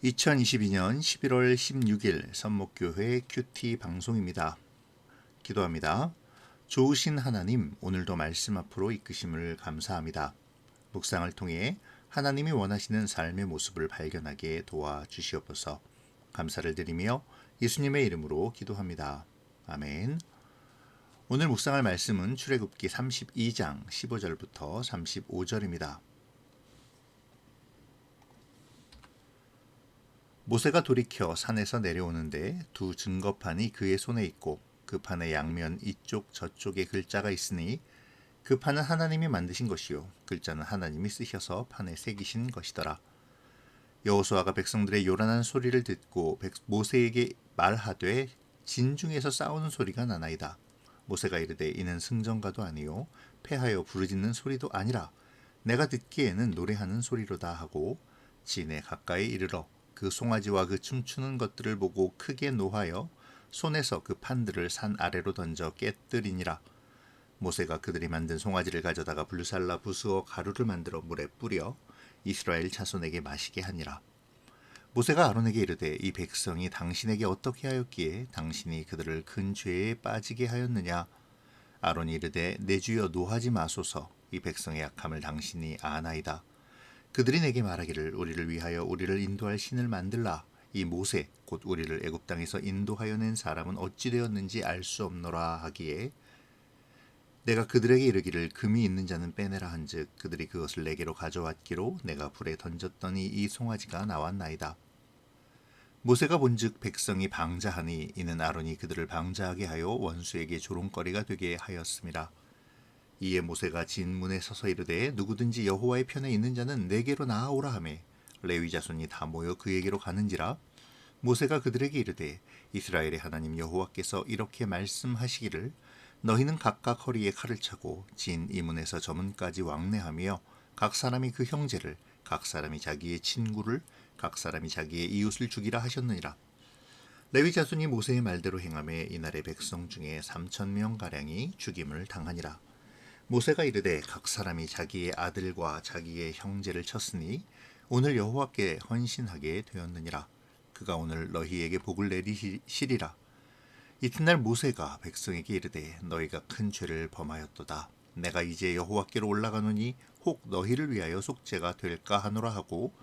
2022년 11월 16일 선목교회 큐티 방송입니다. 기도합니다. 좋으신 하나님, 오늘도 말씀 앞으로 이끄심을 감사합니다. 묵상을 통해 하나님이 원하시는 삶의 모습을 발견하게 도와주시옵소서. 감사를 드리며 예수님의 이름으로 기도합니다. 아멘. 오늘 묵상할 말씀은 출애굽기 32장 15절부터 35절입니다. 모세가 돌이켜 산에서 내려오는데 두 증거판이 그의 손에 있고 그 판의 양면 이쪽 저쪽에 글자가 있으니 그 판은 하나님이 만드신 것이요 글자는 하나님이 쓰셔서 판에 새기신 것이더라. 여호수아가 백성들의 요란한 소리를 듣고 모세에게 말하되 진중에서 싸우는 소리가 나나이다. 모세가 이르되 이는 승전가도 아니요 패하여 부르짖는 소리도 아니라 내가 듣기에는 노래하는 소리로다 하고 진에 가까이 이르러 그 송아지와 그 춤추는 것들을 보고 크게 노하여 손에서 그 판들을 산 아래로 던져 깨뜨리니라. 모세가 그들이 만든 송아지를 가져다가 불살라 부수어 가루를 만들어 물에 뿌려 이스라엘 자손에게 마시게 하니라. 모세가 아론에게 이르되 이 백성이 당신에게 어떻게 하였기에 당신이 그들을 큰 죄에 빠지게 하였느냐. 아론이 이르되 내 주여 노하지 마소서. 이 백성의 악함을 당신이 아나이다. 그들이 내게 말하기를 우리를 위하여 우리를 인도할 신을 만들라. 이 모세 곧 우리를 애굽 땅에서 인도하여 낸 사람은 어찌 되었는지 알 수 없노라 하기에 내가 그들에게 이르기를 금이 있는 자는 빼내라 한즉 그들이 그것을 내게로 가져왔기로 내가 불에 던졌더니 이 송아지가 나왔나이다. 모세가 본즉 백성이 방자하니 이는 아론이 그들을 방자하게 하여 원수에게 조롱거리가 되게 하였음이라. 이에 모세가 진문에 서서 이르되 누구든지 여호와의 편에 있는 자는 내게로 나아오라 하매 레위 자손이 다 모여 그에게로 가는지라. 모세가 그들에게 이르되 이스라엘의 하나님 여호와께서 이렇게 말씀하시기를 너희는 각각 허리에 칼을 차고 진 이문에서 저문까지 왕래하며 각 사람이 그 형제를 각 사람이 자기의 친구를 각 사람이 자기의 이웃을 죽이라 하셨느니라. 레위 자손이 모세의 말대로 행하매 이날의 백성 중에 3,000명 가량이 죽임을 당하니라. 모세가 이르되 각 사람이 자기의 아들과 자기의 형제를 쳤으니 오늘 여호와께 헌신하게 되었느니라. 그가 오늘 너희에게 복을 내리시리라. 이튿날 모세가 백성에게 이르되 너희가 큰 죄를 범하였도다. 내가 이제 여호와께로 올라가노니 혹 너희를 위하여 속죄가 될까 하노라 하고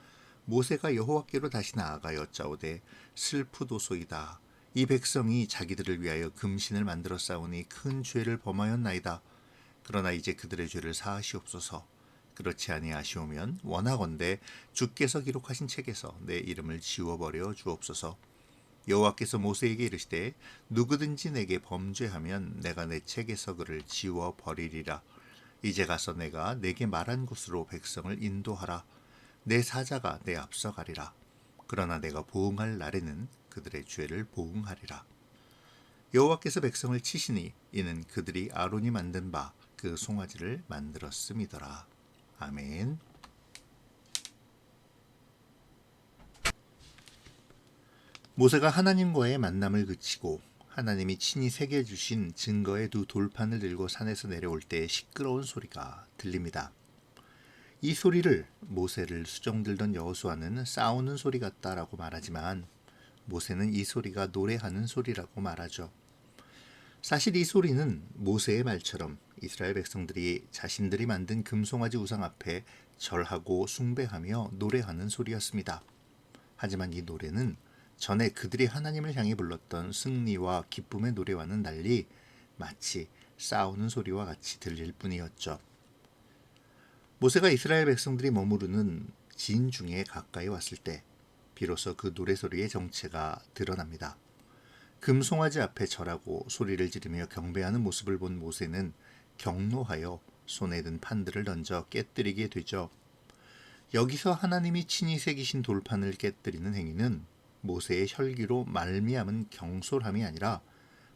모세가 여호와께로 다시 나아가 여짜오되 슬프도소이다. 이 백성이 자기들을 위하여 금신을 만들어 싸우니 큰 죄를 범하였나이다. 그러나 이제 그들의 죄를 사하시옵소서. 그렇지 아니하시오면 원하건대 주께서 기록하신 책에서 내 이름을 지워버려 주옵소서. 여호와께서 모세에게 이르시되 누구든지 내게 범죄하면 내가 내 책에서 그를 지워버리리라. 이제 가서 내가 내게 말한 곳으로 백성을 인도하라. 내 사자가 내 앞서 가리라. 그러나 내가 보응할 날에는 그들의 죄를 보응하리라. 여호와께서 백성을 치시니 이는 그들이 아론이 만든 바 그 송아지를 만들었음이더라. 아멘. 모세가 하나님과의 만남을 그치고 하나님이 친히 새겨주신 증거의 두 돌판을 들고 산에서 내려올 때 시끄러운 소리가 들립니다. 이 소리를 모세를 수종들던 여호수아는 싸우는 소리 같다라고 말하지만 모세는 이 소리가 노래하는 소리라고 말하죠. 사실 이 소리는 모세의 말처럼 이스라엘 백성들이 자신들이 만든 금송아지 우상 앞에 절하고 숭배하며 노래하는 소리였습니다. 하지만 이 노래는 전에 그들이 하나님을 향해 불렀던 승리와 기쁨의 노래와는 달리 마치 싸우는 소리와 같이 들릴 뿐이었죠. 모세가 이스라엘 백성들이 머무르는 진중에 가까이 왔을 때 비로소 그 노래소리의 정체가 드러납니다. 금송아지 앞에 절하고 소리를 지르며 경배하는 모습을 본 모세는 경노하여 손에 든 판들을 던져 깨뜨리게 되죠. 여기서 하나님이 친히 새기신 돌판을 깨뜨리는 행위는 모세의 혈기로 말미암은 경솔함이 아니라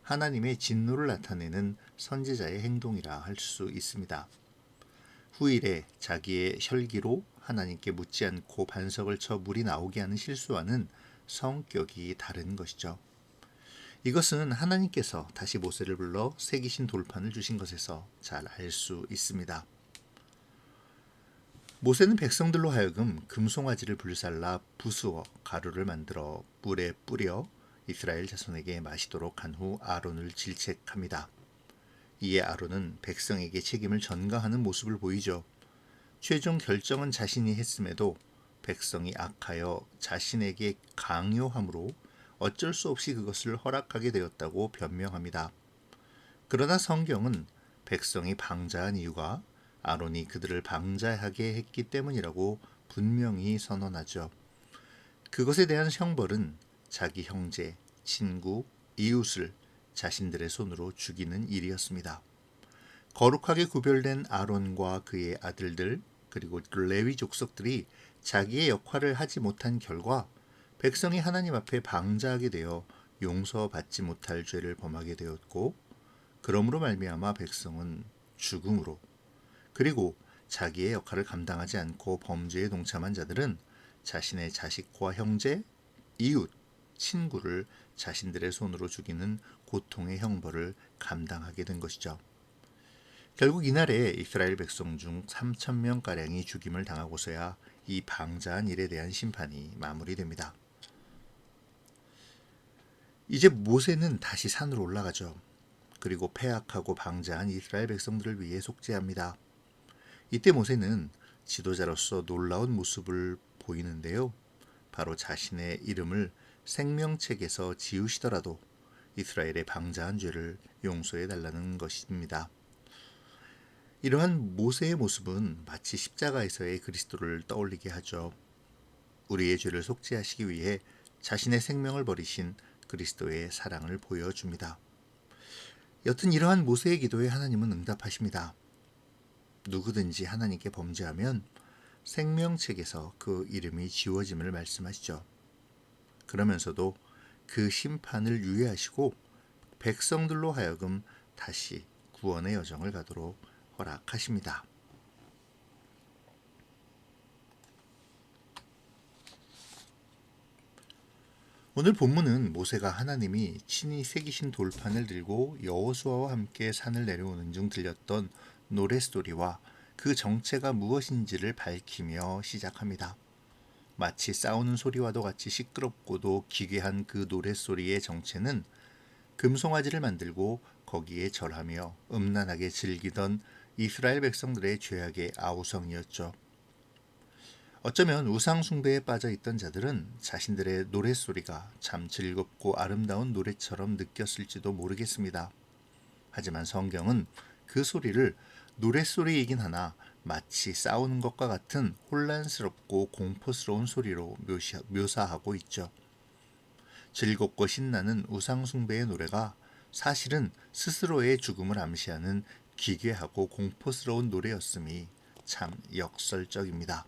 하나님의 진노를 나타내는 선지자의 행동이라 할 수 있습니다. 후일에 자기의 혈기로 하나님께 묻지 않고 반석을 쳐 물이 나오게 하는 실수와는 성격이 다른 것이죠. 이것은 하나님께서 다시 모세를 불러 새기신 돌판을 주신 것에서 잘 알 수 있습니다. 모세는 백성들로 하여금 금송아지를 불살라 부수어 가루를 만들어 뿔에 뿌려 이스라엘 자손에게 마시도록 한 후 아론을 질책합니다. 이에 아론은 백성에게 책임을 전가하는 모습을 보이죠. 최종 결정은 자신이 했음에도 백성이 악하여 자신에게 강요함으로 어쩔 수 없이 그것을 허락하게 되었다고 변명합니다. 그러나 성경은 백성이 방자한 이유가 아론이 그들을 방자하게 했기 때문이라고 분명히 선언하죠. 그것에 대한 형벌은 자기 형제, 친구, 이웃을 자신들의 손으로 죽이는 일이었습니다. 거룩하게 구별된 아론과 그의 아들들 그리고 레위 족속들이 자기의 역할을 하지 못한 결과 백성이 하나님 앞에 방자하게 되어 용서받지 못할 죄를 범하게 되었고 그러므로 말미암아 백성은 죽음으로 그리고 자기의 역할을 감당하지 않고 범죄에 동참한 자들은 자신의 자식과 형제, 이웃, 친구를 자신들의 손으로 죽이는 고통의 형벌을 감당하게 된 것이죠. 결국 이날에 이스라엘 백성 중 3,000명가량이 죽임을 당하고서야 이 방자한 일에 대한 심판이 마무리됩니다. 이제 모세는 다시 산으로 올라가죠. 그리고 패악하고 방자한 이스라엘 백성들을 위해 속죄합니다. 이때 모세는 지도자로서 놀라운 모습을 보이는데요. 바로 자신의 이름을 생명책에서 지우시더라도 이스라엘의 방자한 죄를 용서해 달라는 것입니다. 이러한 모세의 모습은 마치 십자가에서의 그리스도를 떠올리게 하죠. 우리의 죄를 속죄하시기 위해 자신의 생명을 버리신 그리스도의 사랑을 보여줍니다. 여튼 이러한 모세의 기도에 하나님은 응답하십니다. 누구든지 하나님께 범죄하면 생명책에서 그 이름이 지워짐을 말씀하시죠. 그러면서도 그 심판을 유예하시고 백성들로 하여금 다시 구원의 여정을 가도록 허락하십니다. 오늘 본문은 모세가 하나님이 친히 새기신 돌판을 들고 여호수아와 함께 산을 내려오는 중 들렸던 노랫소리와 그 정체가 무엇인지를 밝히며 시작합니다. 마치 싸우는 소리와도 같이 시끄럽고도 기괴한 그 노랫소리의 정체는 금송아지를 만들고 거기에 절하며 음란하게 즐기던 이스라엘 백성들의 죄악의 아우성이었죠. 어쩌면 우상 숭배에 빠져 있던 자들은 자신들의 노랫소리가 참 즐겁고 아름다운 노래처럼 느꼈을지도 모르겠습니다. 하지만 성경은 그 소리를 노랫소리이긴 하나 마치 싸우는 것과 같은 혼란스럽고 공포스러운 소리로 묘사하고 있죠. 즐겁고 신나는 우상 숭배의 노래가 사실은 스스로의 죽음을 암시하는 기괴하고 공포스러운 노래였음이 참 역설적입니다.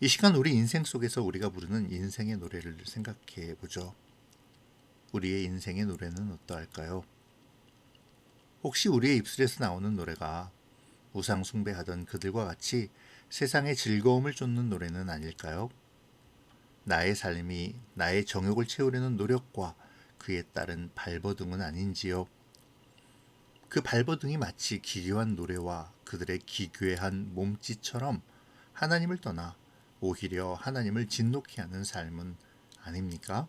이 시간 우리 인생 속에서 우리가 부르는 인생의 노래를 생각해 보죠. 우리의 인생의 노래는 어떠할까요? 혹시 우리의 입술에서 나오는 노래가 우상 숭배하던 그들과 같이 세상의 즐거움을 쫓는 노래는 아닐까요? 나의 삶이 나의 정욕을 채우려는 노력과 그에 따른 발버둥은 아닌지요? 그 발버둥이 마치 기괴한 노래와 그들의 기괴한 몸짓처럼 하나님을 떠나 오히려 하나님을 진노케 하는 삶은 아닙니까?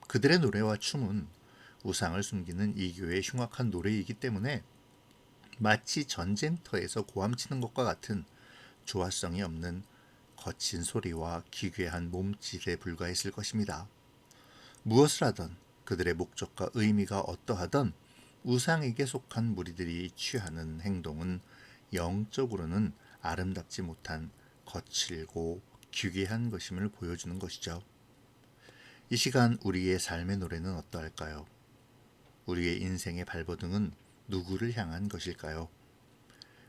그들의 노래와 춤은 우상을 숨기는 이교의 흉악한 노래이기 때문에 마치 전쟁터에서 고함치는 것과 같은 조화성이 없는 거친 소리와 기괴한 몸짓에 불과했을 것입니다. 무엇을 하던 그들의 목적과 의미가 어떠하던 우상에게 속한 무리들이 취하는 행동은 영적으로는 아름답지 못한 거칠고 기괴한 것임을 보여주는 것이죠. 이 시간 우리의 삶의 노래는 어떠할까요? 우리의 인생의 발버둥은 누구를 향한 것일까요?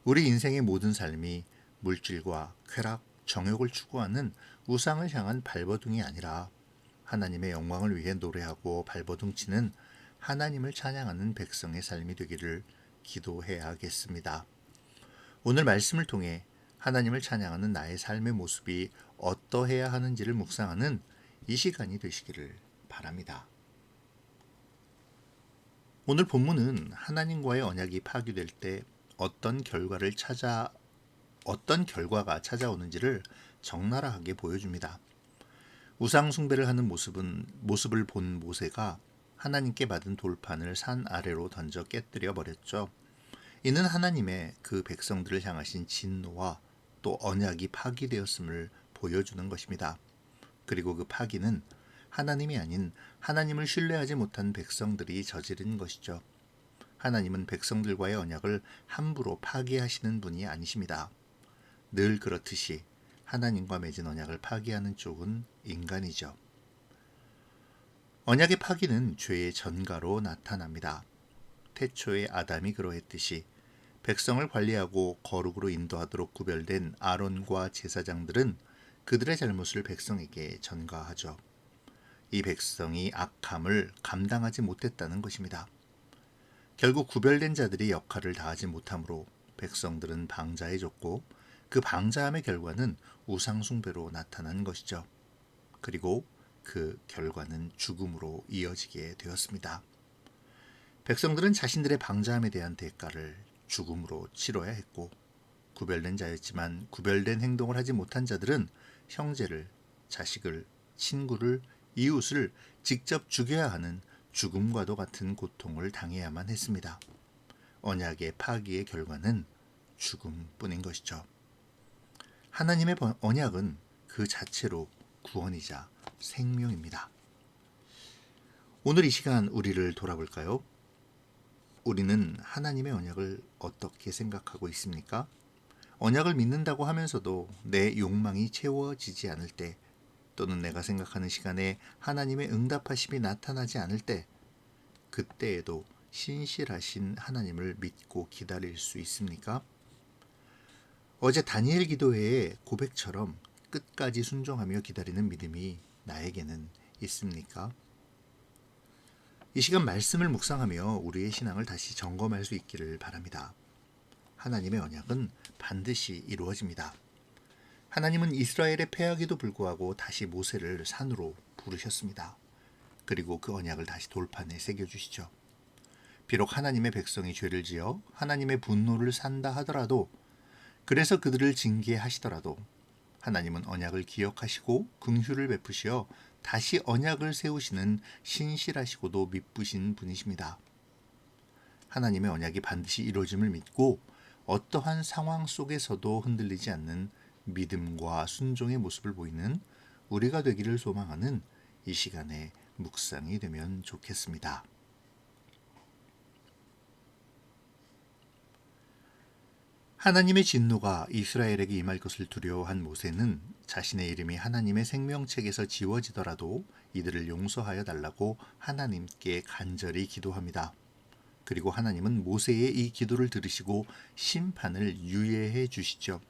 우리 인생의 모든 삶이 물질과 쾌락, 정욕을 추구하는 우상을 향한 발버둥이 아니라 하나님의 영광을 위해 노래하고 발버둥치는 하나님을 찬양하는 백성의 삶이 되기를 기도해야겠습니다. 오늘 말씀을 통해 하나님을 찬양하는 나의 삶의 모습이 어떠해야 하는지를 묵상하는 이 시간이 되시기를 바랍니다. 오늘 본문은 하나님과의 언약이 파기될 때 어떤 결과를 찾아 어떤 결과가 찾아오는지를 적나라하게 보여줍니다. 우상 숭배를 하는 모습을 본 모세가 하나님께 받은 돌판을 산 아래로 던져 깨뜨려 버렸죠. 이는 하나님의 그 백성들을 향하신 진노와 또 언약이 파기되었음을 보여주는 것입니다. 그리고 그 파기는 하나님이 아닌 하나님을 신뢰하지 못한 백성들이 저지른 것이죠. 하나님은 백성들과의 언약을 함부로 파기하시는 분이 아니십니다. 늘 그렇듯이 하나님과 맺은 언약을 파기하는 쪽은 인간이죠. 언약의 파기는 죄의 전가로 나타납니다. 태초에 아담이 그러했듯이 백성을 관리하고 거룩으로 인도하도록 구별된 아론과 제사장들은 그들의 잘못을 백성에게 전가하죠. 이 백성이 악함을 감당하지 못했다는 것입니다. 결국 구별된 자들이 역할을 다하지 못하므로 백성들은 방자해졌고 그 방자함의 결과는 우상숭배로 나타난 것이죠. 그리고 그 결과는 죽음으로 이어지게 되었습니다. 백성들은 자신들의 방자함에 대한 대가를 죽음으로 치러야 했고, 구별된 자였지만 구별된 행동을 하지 못한 자들은 형제를, 자식을, 친구를, 이웃을 직접 죽여야 하는 죽음과도 같은 고통을 당해야만 했습니다. 언약의 파기의 결과는 죽음뿐인 것이죠. 하나님의 언약은 그 자체로 구원이자 생명입니다. 오늘 이 시간 우리를 돌아볼까요? 우리는 하나님의 언약을 어떻게 생각하고 있습니까? 언약을 믿는다고 하면서도 내 욕망이 채워지지 않을 때, 또는 내가 생각하는 시간에 하나님의 응답하심이 나타나지 않을 때, 그때에도 신실하신 하나님을 믿고 기다릴 수 있습니까? 어제 다니엘 기도회의 고백처럼 끝까지 순종하며 기다리는 믿음이 나에게는 있습니까? 이 시간 말씀을 묵상하며 우리의 신앙을 다시 점검할 수 있기를 바랍니다. 하나님의 언약은 반드시 이루어집니다. 하나님은 이스라엘의 패하기도 불구하고 다시 모세를 산으로 부르셨습니다. 그리고 그 언약을 다시 돌판에 새겨주시죠. 비록 하나님의 백성이 죄를 지어 하나님의 분노를 산다 하더라도, 그래서 그들을 징계하시더라도 하나님은 언약을 기억하시고 긍휼을 베푸시어 다시 언약을 세우시는 신실하시고도 미쁘신 분이십니다. 하나님의 언약이 반드시 이루어짐을 믿고 어떠한 상황 속에서도 흔들리지 않는 믿음과 순종의 모습을 보이는 우리가 되기를 소망하는 이 시간에 묵상이 되면 좋겠습니다. 하나님의 진노가 이스라엘에게 임할 것을 두려워한 모세는 자신의 이름이 하나님의 생명책에서 지워지더라도 이들을 용서하여 달라고 하나님께 간절히 기도합니다. 그리고 하나님은 모세의 이 기도를 들으시고 심판을 유예해 주시죠.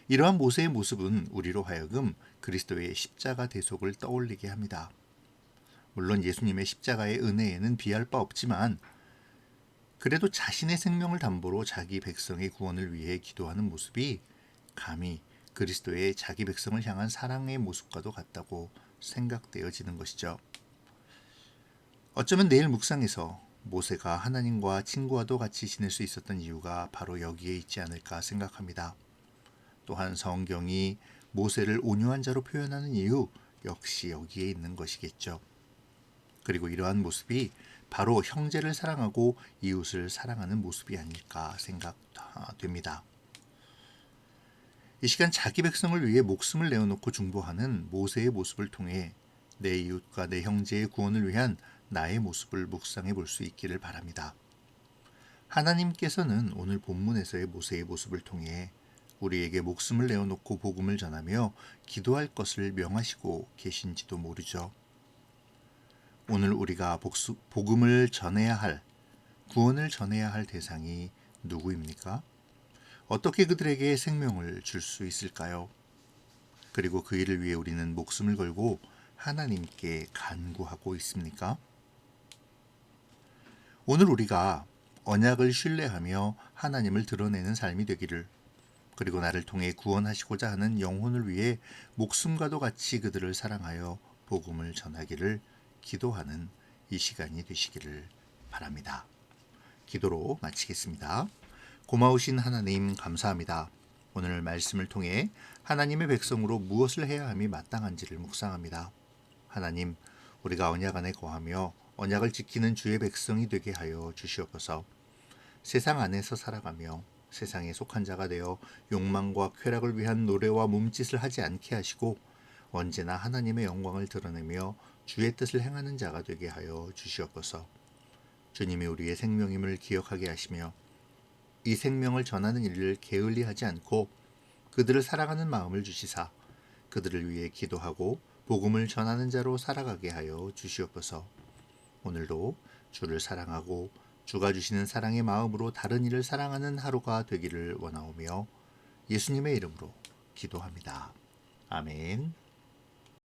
이러한 모세의 모습은 우리로 하여금 그리스도의 십자가 대속을 떠올리게 합니다. 물론 예수님의 십자가의 은혜에는 비할 바 없지만, 그래도 자신의 생명을 담보로 자기 백성의 구원을 위해 기도하는 모습이 감히 그리스도의 자기 백성을 향한 사랑의 모습과도 같다고 생각되어지는 것이죠. 어쩌면 내일 묵상에서 모세가 하나님과 친구와도 같이 지낼 수 있었던 이유가 바로 여기에 있지 않을까 생각합니다. 또한 성경이 모세를 온유한 자로 표현하는 이유 역시 여기에 있는 것이겠죠. 그리고 이러한 모습이 바로 형제를 사랑하고 이웃을 사랑하는 모습이 아닐까 생각됩니다. 이 시간 자기 백성을 위해 목숨을 내어놓고 중보하는 모세의 모습을 통해 내 이웃과 내 형제의 구원을 위한 나의 모습을 묵상해 볼 수 있기를 바랍니다. 하나님께서는 오늘 본문에서의 모세의 모습을 통해 우리에게 목숨을 내어놓고 복음을 전하며 기도할 것을 명하시고 계신지도 모르죠. 오늘 우리가 복음을 전해야 할, 구원을 전해야 할 대상이 누구입니까? 어떻게 그들에게 생명을 줄 수 있을까요? 그리고 그 일을 위해 우리는 목숨을 걸고 하나님께 간구하고 있습니까? 오늘 우리가 언약을 신뢰하며 하나님을 드러내는 삶이 되기를, 그리고 나를 통해 구원하시고자 하는 영혼을 위해 목숨과도 같이 그들을 사랑하여 복음을 전하기를 기도하는 이 시간이 되시기를 바랍니다. 기도로 마치겠습니다. 고마우신 하나님 감사합니다. 오늘 말씀을 통해 하나님의 백성으로 무엇을 해야 함이 마땅한지를 묵상합니다. 하나님, 우리가 언약 안에 거하며 언약을 지키는 주의 백성이 되게 하여 주시옵소서. 세상 안에서 살아가며 세상에 속한 자가 되어 욕망과 쾌락을 위한 노래와 몸짓을 하지 않게 하시고 언제나 하나님의 영광을 드러내며 주의 뜻을 행하는 자가 되게 하여 주시옵소서. 주님이 우리의 생명임을 기억하게 하시며 이 생명을 전하는 일을 게을리하지 않고 그들을 사랑하는 마음을 주시사 그들을 위해 기도하고 복음을 전하는 자로 살아가게 하여 주시옵소서. 오늘도 주를 사랑하고 주가 주시는 사랑의 마음으로 다른 이를 사랑하는 하루가 되기를 원하오며 예수님의 이름으로 기도합니다. 아멘.